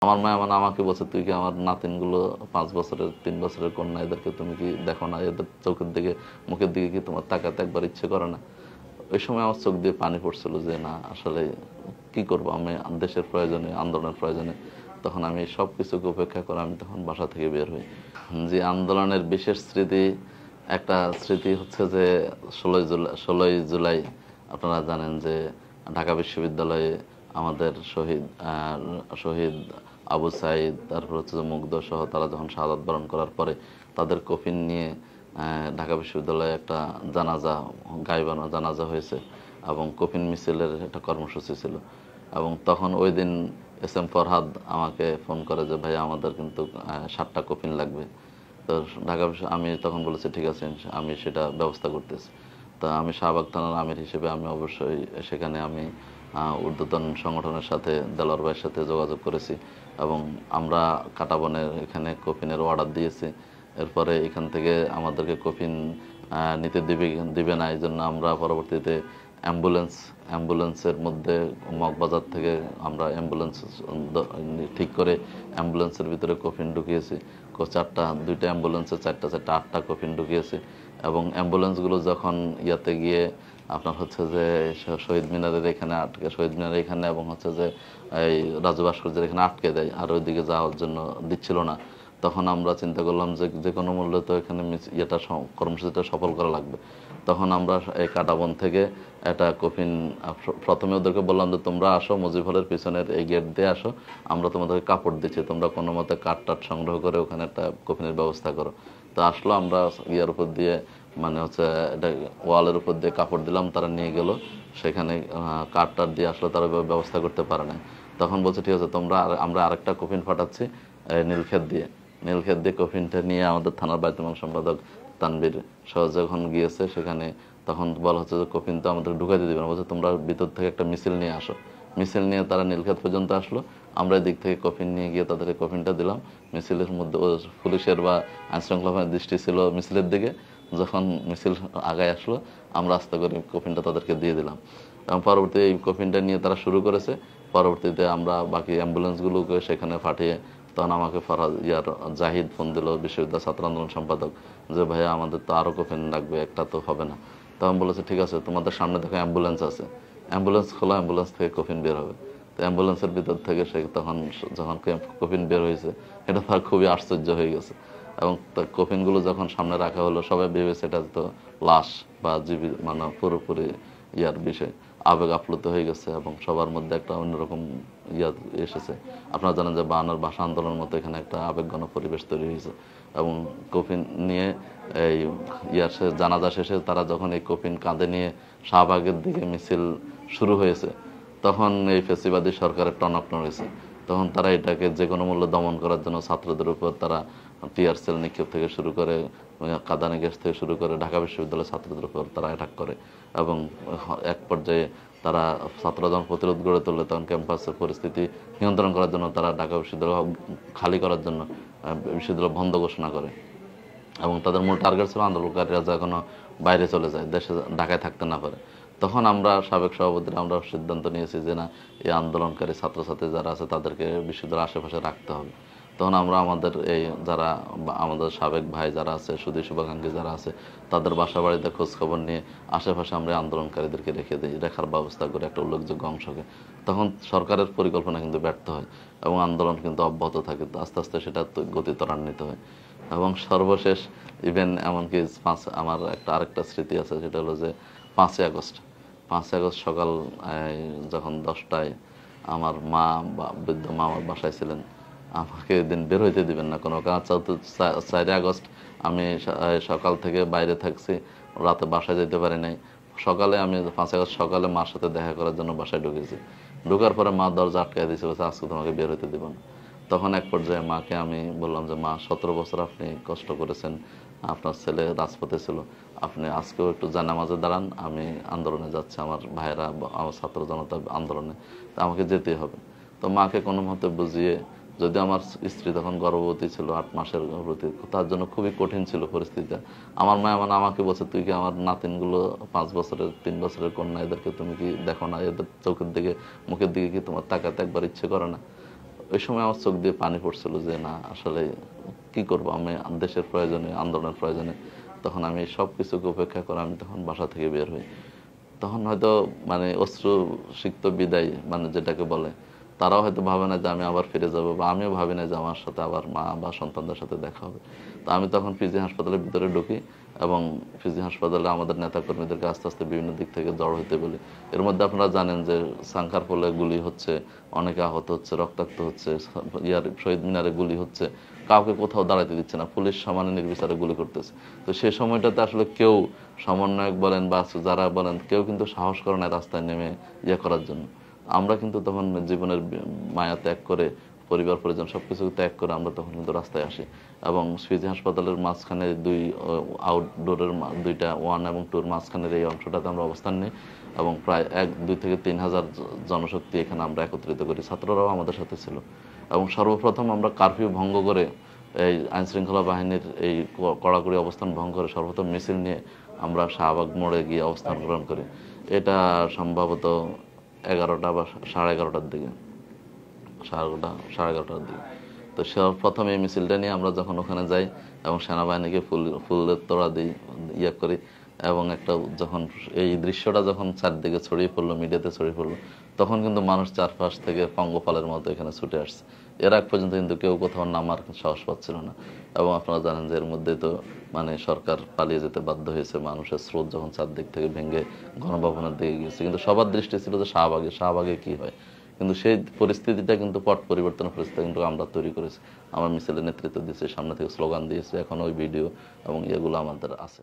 আমার মা মানে আমাকে বলছে, তুই কি আমার নাতিনগুলো 5 বছরের 3 বছরের কন্যা, এদেরকে তুমি কি দেখো না? এদের চোখের দিকে মুখের দিকে কি তোমার তাকাতে একবার ইচ্ছে করে না? ওই সময় আমার চোখ দিয়ে পানি পড়ছিল যে না আসলে কি করব আমি, দেশের প্রয়োজনে, আন্দোলনের প্রয়োজনে তখন আমি সব কিছুকে উপেক্ষা করে আমি তখন বাসা থেকে বের হই। যে আন্দোলনের বিশেষ স্মৃতি, একটা স্মৃতি হচ্ছে যে 16ই জুলাই আপনারা জানেন যে ঢাকা বিশ্ববিদ্যালয়ে আমাদের শহীদ আবু সাইদ, তারপর হচ্ছে যে মুগ্ধ সহ তারা যখন শাহাদাত বরণ করার পরে তাদের কফিন নিয়ে ঢাকা বিশ্ববিদ্যালয়ে একটা জানাজা, গায়বানা জানাজা হয়েছে এবং কফিন মিছিলের একটা কর্মসূচি ছিল। এবং তখন ওই দিন এস এম ফরহাদ আমাকে ফোন করে যে ভাই আমাদের কিন্তু 7টা কফিন লাগবে। তো আমি তখন বলেছি ঠিক আছে, আমি সেটা ব্যবস্থা করতেছি। তা আমি শাহবাগ থানার আমির হিসেবে আমি অবশ্যই সেখানে আমি ঊর্ধ্বতন সংগঠনের সাথে, দেলোয়ার ভাইয়ের সাথে যোগাযোগ করেছি এবং আমরা কাঁটাবনের এখানে কফিনের অর্ডার দিয়েছি। এরপরে এখান থেকে আমাদেরকে কফিন নিতে দিবে না, এই জন্য আমরা পরবর্তীতে অ্যাম্বুলেন্সের মধ্যে মগবাজার থেকে আমরা অ্যাম্বুলেন্স ঠিক করে অ্যাম্বুলেন্সের ভিতরে কফিন ঢুকিয়েছি। 2টা অ্যাম্বুলেন্সে 8টা কফিন ঢুকিয়েছি। এবং অ্যাম্বুলেন্সগুলো যখন ইয়াতে গিয়ে আপনার হচ্ছে যে শহীদ মিনারের এখানে আটকে, শহীদ মিনারের এখানে এবং হচ্ছে যে এই রাজু ভাস্কর্যের এখানে আটকে দেয় আর ওইদিকে যাওয়ার জন্য দিচ্ছিল না, তখন আমরা চিন্তা করলাম যে যে কোনো মূল্যে তো এখানে কর্মসূচিটা সফল করা লাগবে। তখন আমরা এই কাঁটাবন থেকে একটা কফিন, প্রথমে ওদেরকে বললাম যে তোমরা আসো মুজিব হলের পিছনের এই গেট দিয়ে আসো, আমরা তোমাদেরকে কাপড় দিচ্ছি, তোমরা কোনো মতে কাঠ সংগ্রহ করে ওখানে একটা কফিনের ব্যবস্থা করো। তো আসলো, আমরা ইয়ার উপর দিয়ে মানে হচ্ছে এটা ওয়ালের উপর দিয়ে কাপড় দিলাম, তারা নিয়ে গেল সেখানে কাঠ দিয়ে আসলে তারা ব্যবস্থা করতে পারে না। তখন বলছে ঠিক আছে আমরা আরেকটা কফিন পাঠাচ্ছি নীলক্ষেত দিয়ে কফিনটা নিয়ে আমাদের থানার বায়তুল সম্পাদক তানবীর সহ যখন গিয়েছে সেখানে, তখন বলা হচ্ছে যে কফিন তো আমাদের ঢুকাইতে দিবে না, বলছে তোমরা ভিতর থেকে একটা মিছিল নিয়ে আসো। মিছিল নিয়ে তারা নীলক্ষেত পর্যন্ত আসলো, আমরা এদিক থেকে কফিন নিয়ে গিয়ে তাদেরকে কফিনটা দিলাম। মিছিলের মধ্যে পুলিশের বা আইনশৃঙ্খলা দৃষ্টি ছিল মিছিলের দিকে। যখন মিছিল আগায় আসলো আমরা আস্তে করে কফিনটা তাদেরকে দিয়ে দিলাম এবং পরবর্তী এই কফিনটা নিয়ে তারা শুরু করেছে। পরবর্তীতে আমরা বাকি অ্যাম্বুলেন্সগুলোকে সেখানে পাঠিয়ে তখন আমাকে জাহিদ ফোন দিল, বিশ্ববিদ্যালয় ছাত্র আন্দোলন সম্পাদক, যে ভাইয়া আমাদের তো আরও কফিন লাগবে, একটা তো হবে না। তখন বলেছে ঠিক আছে, তোমাদের সামনে দেখো অ্যাম্বুলেন্স আছে, অ্যাম্বুলেন্স খোলা, অ্যাম্বুলেন্স থেকে কফিন বের হবে। তো অ্যাম্বুলেন্সের ভিতর থেকে সে তখন যখন কফিন বের হয়েছে এটা তার খুবই আশ্চর্য হয়ে গেছে। এবং কফিনগুলো যখন সামনে রাখা হলো সবাই ভেবেছে এটা তো লাশ বা জীবী, মানে পুরোপুরি ইয়ার বিষয়, আবেগ আপ্লুত হয়ে গেছে এবং সবার মধ্যে একটা অন্যরকম ইয়া এসেছে। আপনারা জানেন যে বায়ান্নর ভাষা আন্দোলনের মতো এখানে একটা আবেগঘন পরিবেশ তৈরি হয়েছে। এবং কফিন নিয়ে এই জানাজা শেষে তারা যখন এই কফিন কাঁধে নিয়ে শাহবাগের দিকে মিছিল শুরু হয়েছে, তখন এই ফেসিবাদী সরকারের টনক নড়েছে। তখন তারা এটাকে যে কোনো মূল্যে দমন করার জন্য ছাত্রদের উপর তারা টিয়ার সেল নিক্ষেপ থেকে শুরু করে, কাঁদানে গ্যাস থেকে শুরু করে ঢাকা বিশ্ববিদ্যালয়ের ছাত্রদের উপর তারা অ্যাটাক করে। এবং এক পর্যায়ে তারা ছাত্ররা যখন প্রতিরোধ গড়ে তোলে তখন ক্যাম্পাসের পরিস্থিতি নিয়ন্ত্রণ করার জন্য তারা ঢাকা বিশ্ববিদ্যালয় খালি করার জন্য বিশ্ববিদ্যালয় বন্ধ ঘোষণা করে। এবং তাদের মূল টার্গেট ছিল আন্দোলনকারীরা যেন বাইরে চলে যায়, দেশে ঢাকায় থাকতে না পারে। তখন আমরা সাবেক সভাপতিরা আমরা সিদ্ধান্ত নিয়েছি যে না, এই আন্দোলনকারী ছাত্রছাত্রী যারা আছে তাদেরকে বিশ্ববিদ্যালয়ের আশেপাশে রাখতে হবে। তখন আমরা আমাদের আমাদের সাবেক ভাই যারা আছে, সুধী শুভাকাঙ্ক্ষী যারা আছে, তাদের বাসা বাড়িতে খোঁজখবর নিয়ে আশেপাশে আমরা আন্দোলনকারীদেরকে রাখার ব্যবস্থা করে একটা উল্লেখযোগ্য অংশকে। তখন সরকারের পরিকল্পনা কিন্তু ব্যর্থ হয় এবং আন্দোলন কিন্তু অব্যাহত থাকে, আস্তে আস্তে সেটা গতি ত্বরান্বিত হয়। এবং সর্বশেষ ইভেন এমনকি আমার আরেকটা স্মৃতি আছে, সেটা হলো যে 5ই আগস্ট সকাল যখন 10টায় আমার মা বা বৃদ্ধ মা আমার বাসায় ছিলেন, আমাকে দিন বের হইতে দিবেন না কোনো কারণ। 4ই আগস্ট আমি সকাল থেকে বাইরে থাকছি, রাতে বাসায় যেতে পারি নাই। সকালে আমি 5ই আগস্ট সকালে মার সাথে দেখা করার জন্য বাসায় ঢুকেছি। ঢোকার পরে মা দরজা আটকাই দিয়েছে, বলছে আজকে তোমাকে বের হইতে দিব না। তখন এক পর্যায়ে মাকে আমি বললাম যে মা, 17 বছর আপনি কষ্ট করেছেন, আপনার ছেলে রাজপথে ছিল, আপনি আজকেও একটু জানামাজে দাঁড়ান, আমি আন্দোলনে যাচ্ছি, আমার ভাইয়েরা আমার ছাত্র জনতা আন্দোলনে, তা আমাকে যেতেই হবে। তো মাকে কোনো মতে বুঝিয়ে, যদি আমার স্ত্রী তখন গর্ভবতী ছিল, 8 মাসের গর্ভবতী, তার জন্য খুবই কঠিন ছিল পরিস্থিতিটা। আমার মা মানে আমাকে বলছে, তুই কি আমার নাতিনগুলো 5 বছরের 3 বছরের কন্যা, এদেরকে তুমি কি দেখো না? এদের চোখের দিকে মুখের দিকে কি তোমার তাকাতে একবার ইচ্ছে করে না? ওই সময় আমার চোখ দিয়ে পানি পড়ছিল যে না আসলে কি করব, আমি দেশের প্রয়োজনে, আন্দোলনের প্রয়োজনে তখন আমি সব কিছুকে উপেক্ষা করে আমি তখন বাসা থেকে বের হই। তখন হয়তো মানে অশ্রু সিক্ত বিদায় মানে যেটাকে বলে, তারাও হয়তো ভাবে না যে আমি আবার ফিরে যাব, বা আমিও ভাবি না যে আমার সাথে আবার মা বা সন্তানদের সাথে দেখা হবে। তো আমি তখন পিজি হাসপাতালের ভিতরে ঢুকি এবং পিজি হাসপাতালে আমাদের নেতাকর্মীদেরকে আস্তে আস্তে বিভিন্ন দিক থেকে জড়ো হতে বলি। এর মধ্যে আপনারা জানেন যে সাংখার ফলে গুলি হচ্ছে, অনেকে আহত হচ্ছে, রক্তাক্ত হচ্ছে, শহীদ মিনারে গুলি হচ্ছে, কাউকে কোথাও দাঁড়াতে দিচ্ছে না, পুলিশ সমানে নির্বিচারে গুলি করতেছে। তো সেই সময়টাতে আসলে কেউ, সমন্বয়ক বলেন বা যারা বলেন, কেউ কিন্তু সাহস করে না রাস্তায় নেমে করার জন্য। আমরা কিন্তু তখন জীবনের মায়া ত্যাগ করে, পরিবার পরিজন সবকিছু ত্যাগ করে আমরা তখন কিন্তু রাস্তায় আসি এবং পিজি হাসপাতালের মাঝখানে আউটডোরের দুইটা 1 এবং 2 মাঝখানের এই অংশটাতে আমরা অবস্থান নিই এবং প্রায় 2 থেকে 3 হাজার জনশক্তি এখানে আমরা একত্রিত করি। ছাত্ররাও আমাদের সাথে ছিল এবং সর্বপ্রথম আমরা কারফিউ ভঙ্গ করে, এই আইনশৃঙ্খলা বাহিনীর এই কড়াকড়ি অবস্থান ভঙ্গ করে সর্বপ্রথম মিছিল নিয়ে আমরা শাহবাগ মোড়ে গিয়ে অবস্থান গ্রহণ করি। এটা সম্ভবত 11টা বা 11:30টার দিকে, 11:30টার দিকে। তো প্রথম এই মিছিলটা নিয়ে আমরা যখন ওখানে যাই এবং সেনাবাহিনীকে ফুলের তোড়া দিই, করি এবং একটা যখন এই দৃশ্যটা যখন চারদিকে ছড়িয়ে পড়লো, মিডিয়াতে ছড়িয়ে পড়লো, তখন কিন্তু মানুষ চারপাশ থেকে পঙ্গপালের মতো এখানে ছুটে আসছে। এর আগ পর্যন্ত কিন্তু কেউ কোথাও নামার সাহস পাচ্ছিল না এবং আপনারা জানেন যে এর মধ্যে তো মানে সরকার পালিয়ে যেতে বাধ্য হয়েছে, মানুষের স্রোত যখন চারদিক থেকে ভেঙে গণভবনের দিকে গিয়েছে। কিন্তু সবার দৃষ্টি ছিল যে শাহবাগে কি হয়, কিন্তু সেই পরিস্থিতিটা কিন্তু পট পরিবর্তনের পরিস্থিতি কিন্তু আমরা তৈরি করেছি। আমার মিছিলের নেতৃত্ব দিয়েছি, সামনে থেকে স্লোগান দিয়েছি, এখন ওই ভিডিও এবং এগুলো আমাদের আছে।